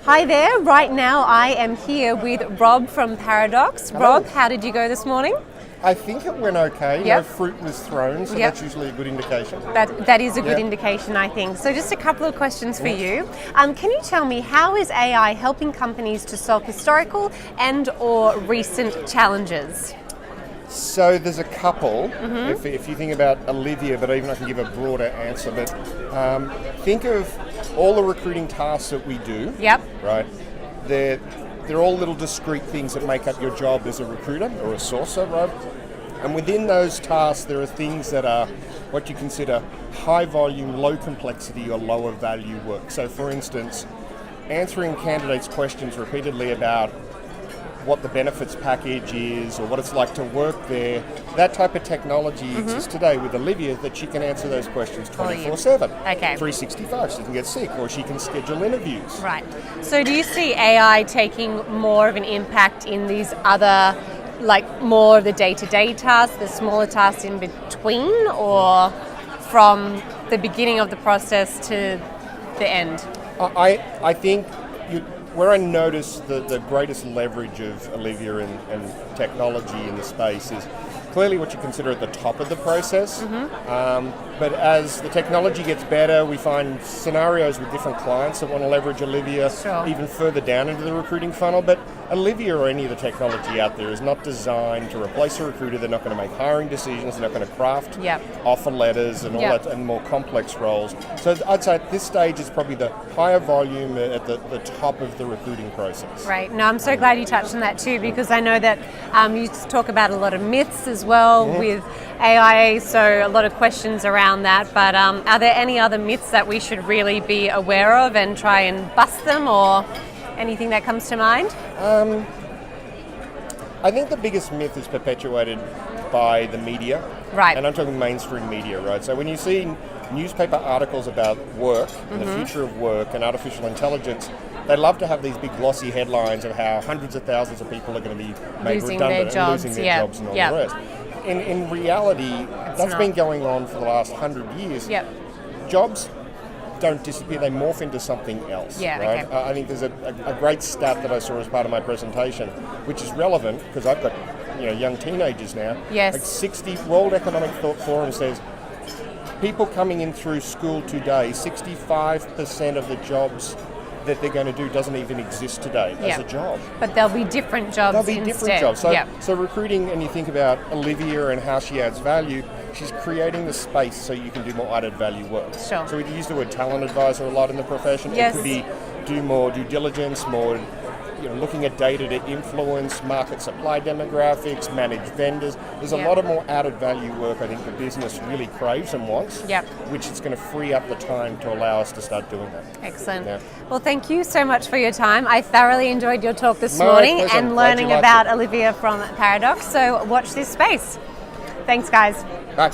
Hi there, right now I am here with Rob from Paradox. Hello. Rob, how did you go this morning? I think it went okay. Yep. No fruit was thrown, so that's usually a good indication. That is a good indication, I think. So just a couple of questions for you. Can you tell me, how is AI helping companies to solve historical and or recent challenges? So there's a couple, if you think about Olivia, but even I can give a broader answer. But think of all the recruiting tasks that we do. Yep. Right? They're all little discrete things that make up your job as a recruiter or a sourcer, right? And within those tasks, there are things that are what you consider high volume, low complexity, or lower value work. So for instance, answering candidates' questions repeatedly about what the benefits package is or what it's like to work there, that type of technology exists today with Olivia, that she can answer those questions 24/7. Okay. 365, she can get sick or she can schedule interviews. Right. So do you see AI taking more of an impact in these other, like more of the day-to-day tasks, the smaller tasks in between, or from the beginning of the process to the end? I think where I notice the greatest leverage of Olivia and technology in the space is clearly what you consider at the top of the process. But as the technology gets better, we find scenarios with different clients that want to leverage Olivia even further down into the recruiting funnel. But Olivia or any of the technology out there is not designed to replace a recruiter. They're not going to make hiring decisions. They're not going to craft offer letters and all that and more complex roles. So I'd say at this stage it's probably the higher volume at the top of the recruiting process. Right. No, I'm so glad you touched on that too, because I know that you talk about a lot of myths as well with AI, so a lot of questions around that. But are there any other myths that we should really be aware of and try and bust them, or anything that comes to mind? I think the biggest myth is perpetuated by the media. Right. And I'm talking mainstream media, right? So when you see newspaper articles about work and the future of work and artificial intelligence, they love to have these big glossy headlines of how hundreds of thousands of people are going to be made Losing redundant their jobs, and losing their jobs and all the rest. In reality, that's been going on for the last 100 years. Jobs don't disappear, they morph into something else. Right? I think there's a great stat that I saw as part of my presentation, which is relevant because I've got young teenagers now. Like 60, World Economic Forum says people coming in through school today, 65% of the jobs that they're going to do doesn't even exist today as a job. But there'll be different jobs instead. There'll be different jobs. So recruiting, and you think about Olivia and how she adds value, she's creating the space so you can do more added value work. So we use the word talent advisor a lot in the profession. It could be do more due diligence, more looking at data to influence market supply demographics, manage vendors. There's a lot of more added value work I think the business really craves and wants, which is going to free up the time to allow us to start doing that. Excellent. Well, thank you so much for your time. I thoroughly enjoyed your talk this morning and learning about Olivia from Paradox. So watch this space. Thanks, guys. Bye.